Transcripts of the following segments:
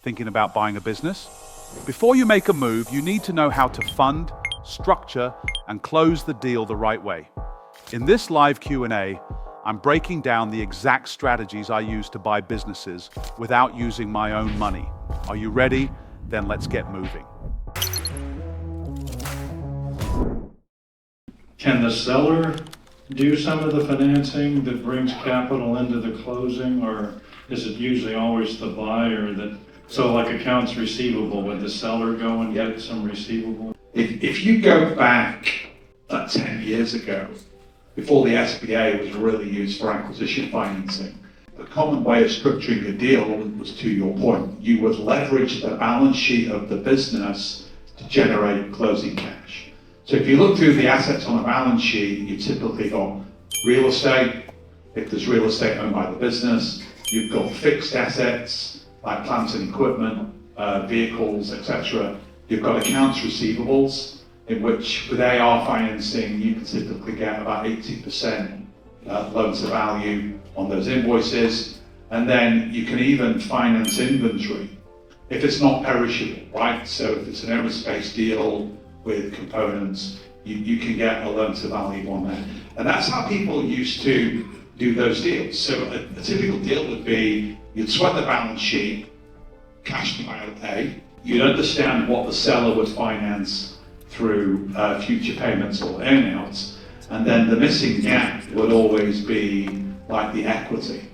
Thinking about buying a business? Before you make a move, you need to know how to fund, structure, and close the deal the right way. In this live Q&A, I'm breaking down the exact strategies I use to buy businesses without using my own money. Are you ready? Then let's get moving. Can the seller do some of the financing that brings capital into the closing, or is it usually always the buyer that, so like accounts receivable, would the seller go and get some receivable? If you go back 10 years ago, before the SBA was really used for acquisition financing, the common way of structuring a deal was, to your point, you would leverage the balance sheet of the business to generate closing cash. So if you look through the assets on a balance sheet, you typically got real estate. If there's real estate owned by the business, you've got fixed assets like plants and equipment, vehicles, etc. You've got accounts receivables, in which with AR financing, you can typically get about 80% loan to value on those invoices. And then you can even finance inventory if it's not perishable, right? So if it's an aerospace deal with components, you can get a loan to value on that. And that's how people used to do those deals. So a typical deal would be, you'd sweat the balance sheet, cash to pay, you'd understand what the seller would finance through future payments or earnouts, and then the missing gap would always be like the equity.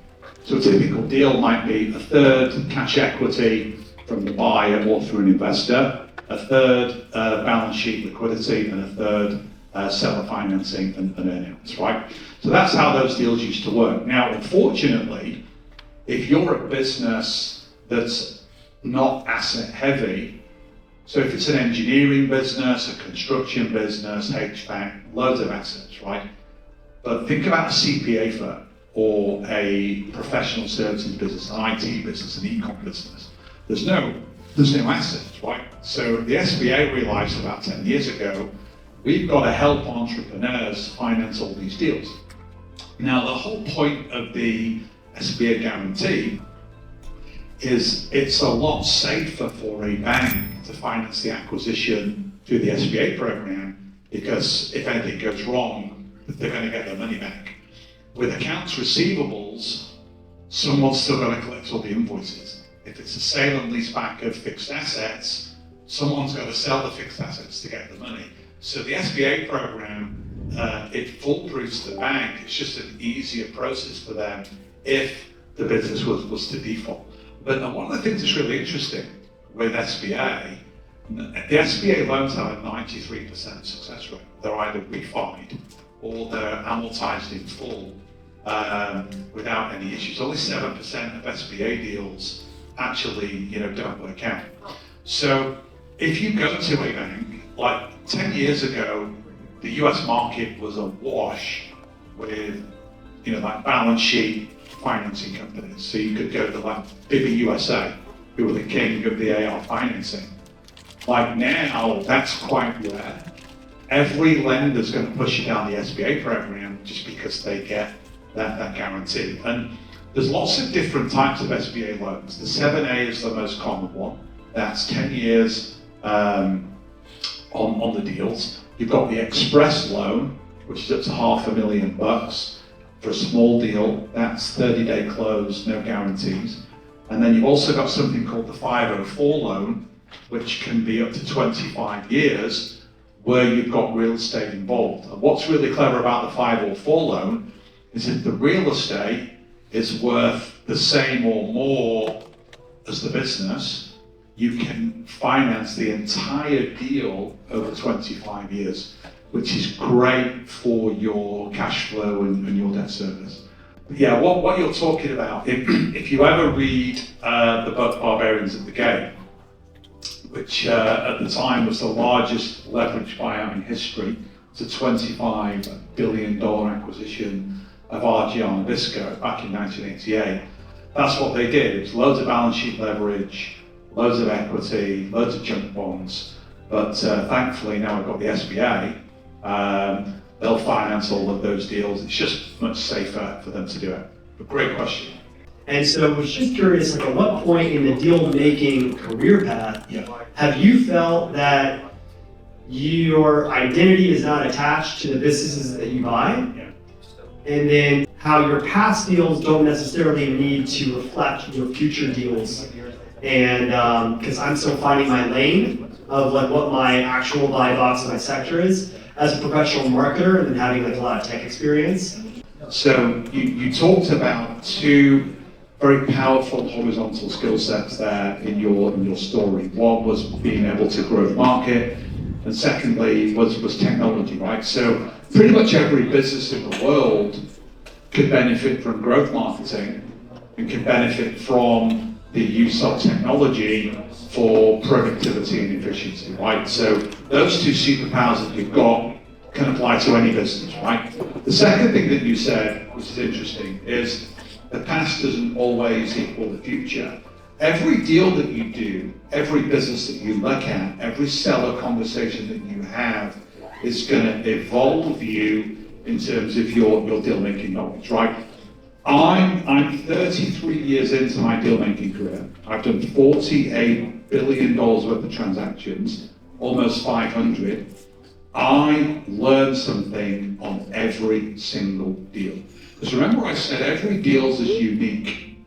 So a typical deal might be a third cash equity from the buyer or through an investor, a third balance sheet liquidity, and a third seller financing and earnouts, right? So that's how those deals used to work. Now, unfortunately, if you're a business that's not asset heavy, so if it's an engineering business, a construction business, HVAC, loads of assets, right? But think about a CPA firm or a professional services business, an IT business, an e-com business. There's no assets, right? So the SBA realized about 10 years ago, we've got to help entrepreneurs finance all these deals. Now, the whole point of the SBA guarantee is it's a lot safer for a bank to finance the acquisition through the SBA program, because if anything goes wrong, they're going to get their money back. With accounts receivables, someone's still going to collect all the invoices. If it's a sale and lease back of fixed assets, someone's got to sell the fixed assets to get the money. So the SBA program, it foolproofs the bank. It's just an easier process for them if the business was to default. But one of the things that's really interesting with SBA, the SBA loans have a 93% success rate. They're either refied or they're amortized in full without any issues. Only 7% of SBA deals actually, don't work out. So if you go to a bank, like 10 years ago, the US market was awash with, like balance sheet financing companies. So you could go to like USA, who were the king of the AR financing. Like now, that's quite rare. Every lender's going to push you down the SBA program just because they get that guarantee. And there's lots of different types of SBA loans. The 7A is the most common one. That's 10 years on the deals. You've got the express loan, which is up to $500,000 for a small deal. That's 30-day close, no guarantees. And then you've also got something called the 504 loan, which can be up to 25 years, where you've got real estate involved. And what's really clever about the 504 loan is if the real estate is worth the same or more as the business, you can finance the entire deal over 25 years, which is great for your cash flow and your debt service. But yeah, what you're talking about, if you ever read the book Barbarians at the Gate, which at the time was the largest leveraged buyout in history, it's a $25 billion acquisition of RGR Nabisco back in 1988. That's what they did. It was loads of balance sheet leverage, loads of equity, loads of junk bonds. But thankfully now we've got the SBA. They'll finance all of those deals. It's just much safer for them to do it. But great question. And so I was just curious, like at what point in the deal making career path have you felt that your identity is not attached to the businesses that you buy? And then how your past deals don't necessarily need to reflect your future deals. And because I'm still finding my lane of like what my actual buy box of my sector is as a professional marketer and then having like a lot of tech experience. So you talked about two very powerful horizontal skill sets there in your story. One was being able to grow the market, and secondly was technology, right? So pretty much every business in the world could benefit from growth marketing and could benefit from the use of technology for productivity and efficiency, right? So those two superpowers that you've got can apply to any business, right? The second thing that you said, which is interesting, is the past doesn't always equal the future. Every deal that you do, every business that you look at, every seller conversation that you have is going to evolve you in terms of your deal making knowledge, right? I'm 33 years into my deal making career. I've done $48 billion worth of transactions, almost 500. I learn something on every single deal. Because remember I said every deal is as unique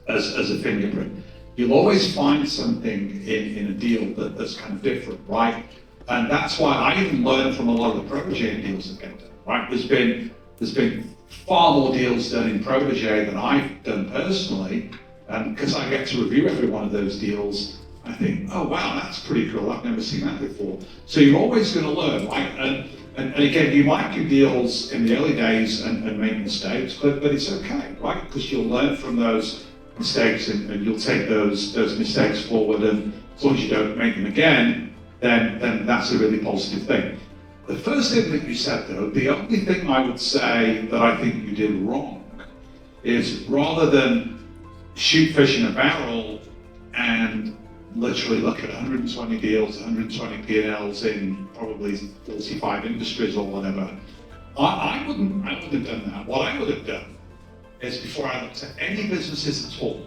as a fingerprint. You'll always find something in a deal that's kind of different, right? And that's why I even learn from a lot of the Protégé deals that get done, right? There's been far more deals done in Protégé than I've done personally, and because I get to review every one of those deals, I think, oh wow, that's pretty cool, I've never seen that before. So you're always going to learn, right? And again, you might do deals in the early days and make mistakes, but it's okay, right? Because you'll learn from those mistakes and you'll take those mistakes forward, and as long as you don't make them again, then that's a really positive thing. The first thing that you said though, the only thing I would say that I think you did wrong is rather than shoot fish in a barrel and literally look at 120 deals, 120 P&Ls in probably 45 industries or whatever, I wouldn't have done that. What I would have done is before I looked at any businesses at all,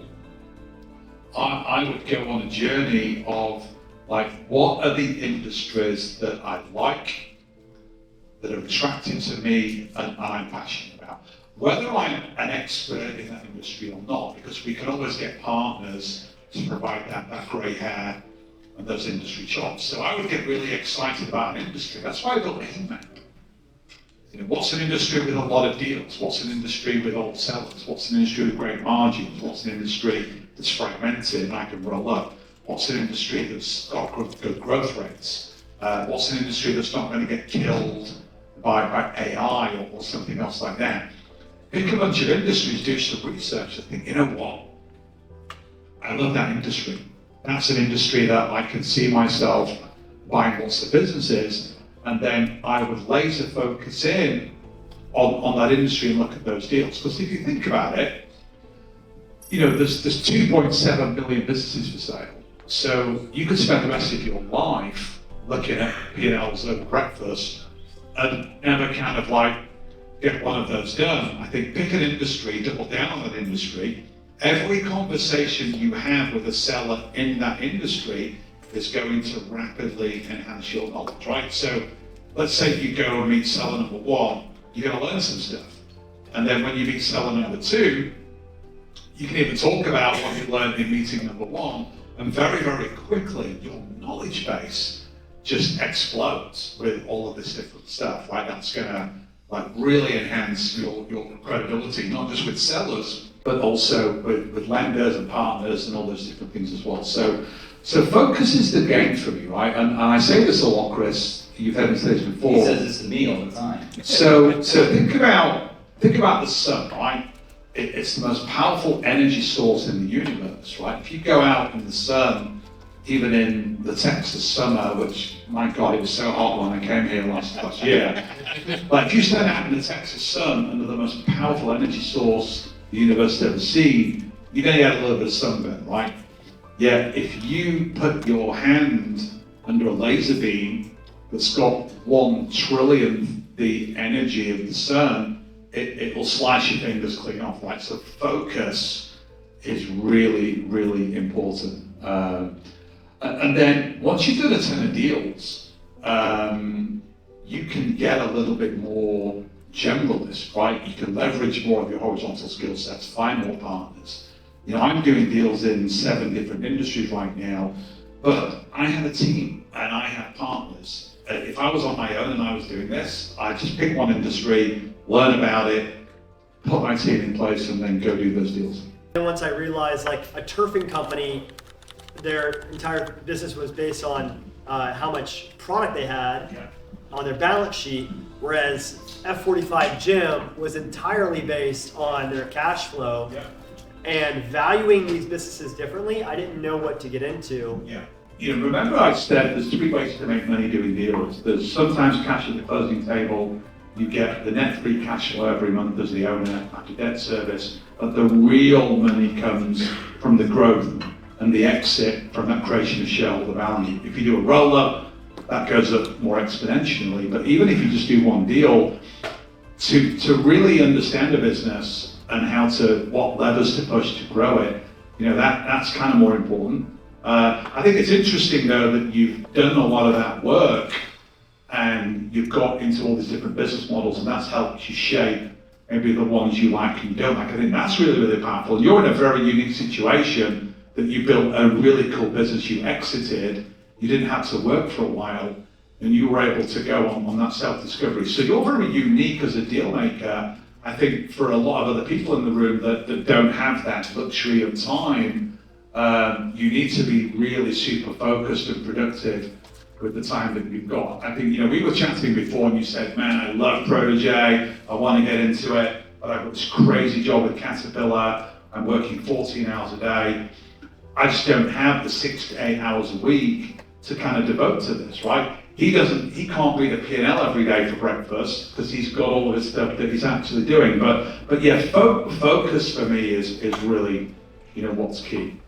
I would go on a journey of like, what are the industries that I like, that are attractive to me and I'm passionate about. Whether I'm an expert in that industry or not, because we can always get partners to provide that grey hair and those industry chops. So I would get really excited about an industry. That's why I built a heat map. You know, what's an industry with a lot of deals? What's an industry with old sellers? What's an industry with great margins? What's an industry that's fragmented and I can roll up? What's an industry that's got good growth rates? What's an industry that's not going to get killed by AI or something else like that? Pick a bunch of industries, do some research and think, you know what? I love that industry. That's an industry that I can see myself buying lots of businesses, and then I would laser focus in on that industry and look at those deals. Because if you think about it, you know, there's 2.7 million businesses for sale. So you could spend the rest of your life looking at P&Ls over breakfast and never kind of like get one of those done. I think pick an industry, double down on that industry. Every conversation you have with a seller in that industry is going to rapidly enhance your knowledge, right? So let's say you go and meet seller number one, you're going to learn some stuff. And then when you meet seller number two, you can even talk about what you learned in meeting number one, and very, very quickly your knowledge base just explodes with all of this different stuff, right? That's going to like really enhance your credibility, not just with sellers, but also with lenders and partners and all those different things as well. So focus is the game for me, right? And I say this a lot, Chris. You've heard me say this before. He says this to me all the time. So think about the sun, right? It's the most powerful energy source in the universe, right? If you go out in the sun, even in the Texas summer, which, my God, it was so hot when I came here last year. But if you stand out in the Texas sun under the most powerful energy source the universe has ever seen, you're going to get a little bit of sunburn, right? Yet if you put your hand under a laser beam that's got 1 trillion the energy of the sun, it will slice your fingers clean off, right? So focus is really, really important. And then once you've done a ton of deals, you can get a little bit more generalist, right? You can leverage more of your horizontal skill sets, find more partners. You know, I'm doing deals in 7 different industries right now, but I have a team and I have partners. If I was on my own and I was doing this, I'd just pick one industry, learn about it, put my team in place, and then go do those deals. And once I realized, like a turfing company, their entire business was based on how much product they had on their balance sheet, whereas F45 Gym was entirely based on their cash flow. And valuing these businesses differently, I didn't know what to get into. Yeah. You know, remember I said there's 3 ways to make money doing deals. There's sometimes cash at the closing table. You get the net free cash flow every month as the owner after debt service. But the real money comes from the growth and the exit from that creation of shareholder value. If you do a roll up, that goes up more exponentially. But even if you just do one deal, to really understand a business and what levers to push to grow it, you know, that's kind of more important. I think it's interesting though that you've done a lot of that work and you've got into all these different business models, and that's helped you shape maybe the ones you like and you don't like. I think that's really, really powerful. You're in a very unique situation that you built a really cool business, you exited, you didn't have to work for a while, and you were able to go on that self-discovery. So you're very unique as a deal maker. I think for a lot of other people in the room that don't have that luxury of time, you need to be really super focused and productive with the time that you've got. I think, you know, we were chatting before and you said, man, I love Protégé, I want to get into it, but I've got this crazy job with Caterpillar, I'm working 14 hours a day. I just don't have the 6 to 8 hours a week to kind of devote to this, right? He can't read a P&L every day for breakfast because he's got all of his stuff that he's actually doing. But yeah, focus for me is really, you know, what's key.